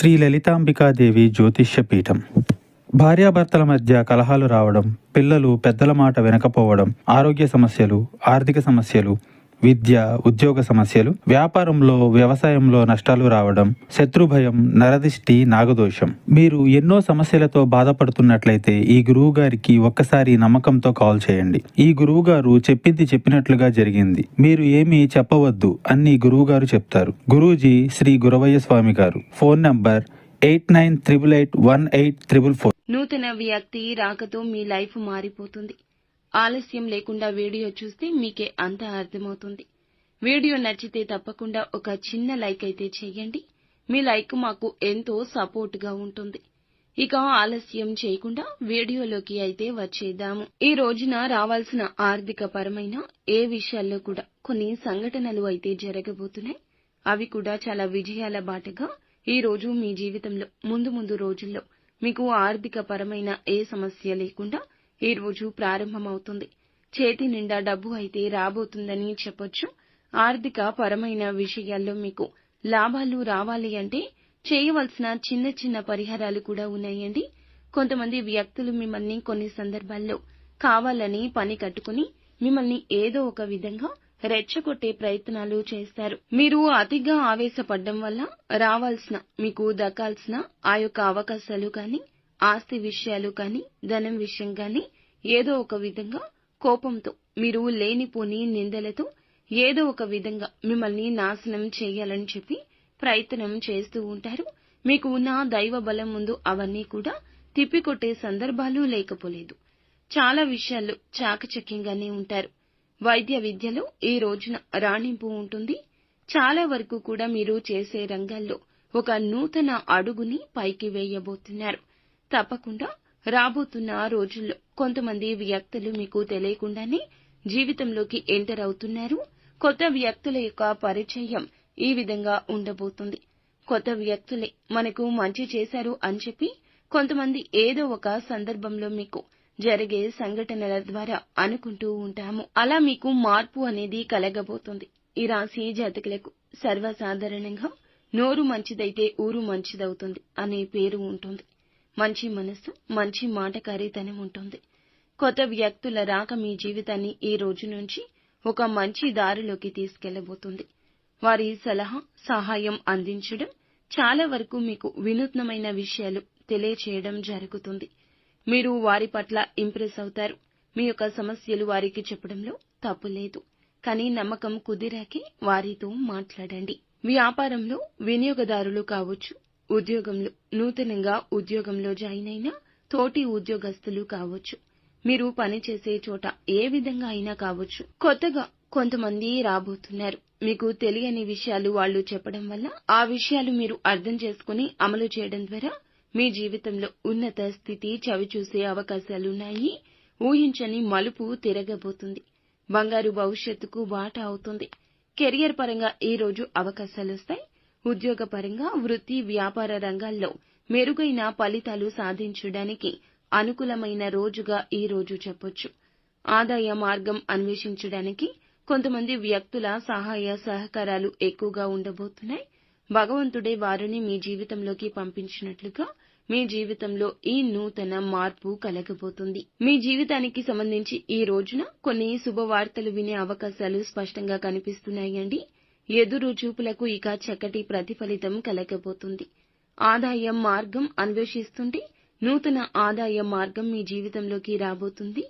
శ్రీ లలితాంబికాదేవి జ్యోతిష్య పీఠం. భార్యాభర్తల మధ్య కలహాలు రావడం, పిల్లలు పెద్దల మాట వినకపోవడం, ఆరోగ్య సమస్యలు, ఆర్థిక సమస్యలు, విద్య, ఉద్యోగ సమస్యలు, వ్యాపారంలో, వ్యవసాయంలో నష్టాలు రావడం, శత్రుభయం, నరదిష్టి, నాగదోషం. మీరు ఎన్నో సమస్యలతో బాధపడుతున్నట్లయితే ఈ గురువు గారికి ఒక్కసారి నమ్మకంతో కాల్ చేయండి. ఈ గురువు గారు చెప్పింది చెప్పినట్లుగా జరిగింది. మీరు ఏమీ చెప్పవద్దు అన్ని గురువు గారు చెప్తారు. గురూజీ శ్రీ గురవయ్య స్వామి గారు. Phone number 89881844. నూతన వ్యక్తి రాకతో మీ లైఫ్ మారిపోతుంది. ఆలస్యం లేకుండా వీడియో చూస్తే మీకే అంతా అర్థమవుతుంది. వీడియో నచ్చితే తప్పకుండా ఒక చిన్న లైక్ అయితే చేయండి. మీ లైక్ మాకు ఎంతో సపోర్ట్ గా ఉంటుంది. ఇక ఆలస్యం చేయకుండా వీడియోలోకి అయితే వచ్చేద్దాము. ఈ రోజున రావాల్సిన ఆర్థిక పరమైన ఏ విషయాల్లో కూడా కొన్ని సంఘటనలు అయితే జరగబోతున్నాయి. అవి కూడా చాలా విజయాల బాటగా ఈ రోజు మీ జీవితంలో ముందు రోజుల్లో మీకు ఆర్థిక పరమైన ఏ సమస్య లేకుండా ఈ రోజు ప్రారంభమవుతుంది. చేతి నిండా డబ్బు అయితే రాబోతుందని చెప్పొచ్చు. ఆర్థిక పరమైన విషయాల్లో మీకు లాభాలు రావాలి అంటే చేయవలసిన చిన్న చిన్న పరిహారాలు కూడా ఉన్నాయండి. కొంతమంది వ్యక్తులు మిమ్మల్ని కొన్ని సందర్భాల్లో కావాలని పని కట్టుకుని మిమ్మల్ని ఏదో ఒక విధంగా రెచ్చగొట్టే ప్రయత్నాలు చేస్తారు. మీరు అతిగా ఆవేశపడడం వల్ల రావాల్సిన, మీకు దక్కాల్సిన ఆ యొక్క అవకాశాలు కానీ, ఆస్తి విషయాలు కానీ, ధనం విషయం కానీ ఏదో ఒక విధంగా కోపంతో, మీరు లేనిపోని నిందలతో ఏదో ఒక విధంగా మిమ్మల్ని నాశనం చేయాలని చెప్పి ప్రయత్నం చేస్తూ ఉంటారు. మీకు ఉన్న దైవ బలం ముందు అవన్నీ కూడా తిప్పికొట్టే సందర్భాలు లేకపోలేదు. చాలా విషయాల్లో చాకచక్యంగానే ఉంటారు. వైద్య విద్యలో ఈ రోజున రాణింపు ఉంటుంది. చాలా వరకు కూడా మీరు చేసే రంగాల్లో ఒక నూతన అడుగుని పైకి వేయబోతున్నారు. తప్పకుండా రాబోతున్న రోజుల్లో కొంతమంది వ్యక్తులు మీకు తెలియకుండానే జీవితంలోకి ఎంటర్ అవుతున్నారు. కొత్త వ్యక్తుల యొక్క పరిచయం ఈ విధంగా ఉండబోతుంది. కొత్త వ్యక్తులే మనకు మంచి చేశారు అని చెప్పి కొంతమంది ఏదో ఒక సందర్భంలో మీకు జరిగే సంఘటనల ద్వారా అనుకుంటూ ఉంటాము. అలా మీకు మార్పు అనేది కలగబోతుంది. ఈ రాశి జాతకులకు సర్వసాధారణంగా నోరు మంచిదైతే ఊరు మంచిదవుతుంది అనే పేరు ఉంటుంది. మంచి మనస్సు, మంచి మాటకారితనం ఉంటుంది. కొత్త వ్యక్తుల రాక మీ జీవితాన్ని ఈ రోజు నుంచి ఒక మంచి దారిలోకి తీసుకెళ్లబోతుంది. వారి సలహా, సహాయం అందించడం, చాలా వరకు మీకు వినూత్నమైన విషయాలు తెలియచేయడం జరుగుతుంది. మీరు వారి పట్ల ఇంప్రెస్ అవుతారు. మీ యొక్క సమస్యలు వారికి చెప్పడంలో తప్పు లేదు. కానీ నమ్మకం కుదిరాకే వారితో మాట్లాడండి. వ్యాపారంలో వినియోగదారులు కావచ్చు, ఉద్యోగంలో నూతనంగా ఉద్యోగంలో జాయిన్ అయిన తోటి ఉద్యోగస్తులు కావచ్చు, మీరు పనిచేసే చోట ఏ విధంగా అయినా కావచ్చు, కొత్తగా కొంతమంది రాబోతున్నారు. మీకు తెలియని విషయాలు వాళ్ళు చెప్పడం వల్ల ఆ విషయాలు మీరు అర్థం చేసుకుని అమలు చేయడం ద్వారా మీ జీవితంలో ఉన్నత స్థితి చవిచూసే అవకాశాలున్నాయి. ఊహించని మలుపు తిరగబోతుంది. బంగారు భవిష్యత్తుకు బాట అవుతుంది. కెరియర్ పరంగా ఈ రోజు అవకాశాలొస్తాయి. ఉద్యోగ పరంగా, వృత్తి, వ్యాపార రంగాల్లో మెరుగైన ఫలితాలు సాధించడానికి అనుకూలమైన రోజుగా ఈ రోజు చెప్పొచ్చు. ఆదాయ మార్గం అన్వేషించడానికి కొంతమంది వ్యక్తుల సహాయ సహకారాలు ఎక్కువగా ఉండబోతున్నాయి. భగవంతుడే వారిని మీ జీవితంలోకి పంపించినట్లుగా మీ జీవితంలో ఈ నూతన మార్పు కలగబోతుంది. మీ జీవితానికి సంబంధించి ఈ రోజున కొన్ని శుభవార్తలు వినే అవకాశాలు స్పష్టంగా కనిపిస్తున్నాయండి. ఎదురు చూపులకు ఇక చక్కటి ప్రతిఫలితం కలగబోతుంది. ఆదాయ మార్గం అన్వేషిస్తుంటే నూతన ఆదాయ మార్గం మీ జీవితంలోకి రాబోతుంది.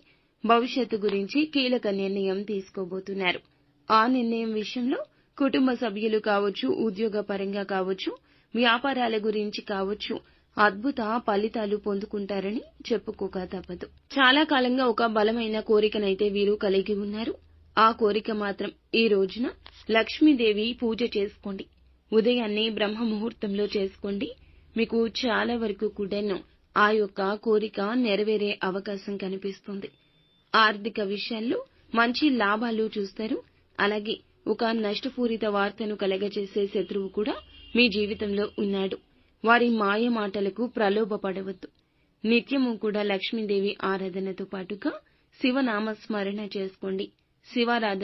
భవిష్యత్తు గురించి కీలక నిర్ణయం తీసుకోబోతున్నారు. ఆ నిర్ణయం విషయంలో కుటుంబ సభ్యులు కావచ్చు, ఉద్యోగ పరంగా కావచ్చు, వ్యాపారాల గురించి కావచ్చు, అద్భుత ఫలితాలు పొందుకుంటారని చెప్పుకోక తప్పదు. చాలా కాలంగా ఒక బలమైన కోరికనైతే వీరు కలిగి ఉన్నారు. ఆ కోరిక మాత్రం ఈ రోజున లక్ష్మీదేవి పూజ చేసుకోండి. ఉదయాన్నే బ్రహ్మ ముహూర్తంలో చేసుకోండి. మీకు చాలా వరకు కూడాను ఆ యొక్క కోరిక నెరవేరే అవకాశం కనిపిస్తుంది. ఆర్థిక విషయాల్లో మంచి లాభాలు చూస్తారు. అలాగే ఒక నష్టపూరిత వార్తను కలగజేసే శత్రువు కూడా మీ జీవితంలో ఉన్నాడు. వారి మాయ మాటలకు ప్రలోభపడవద్దు. నిత్యము కూడా లక్ష్మీదేవి ఆరాధనతో పాటుగా శివనామస్మరణ చేసుకోండి. శివారాధన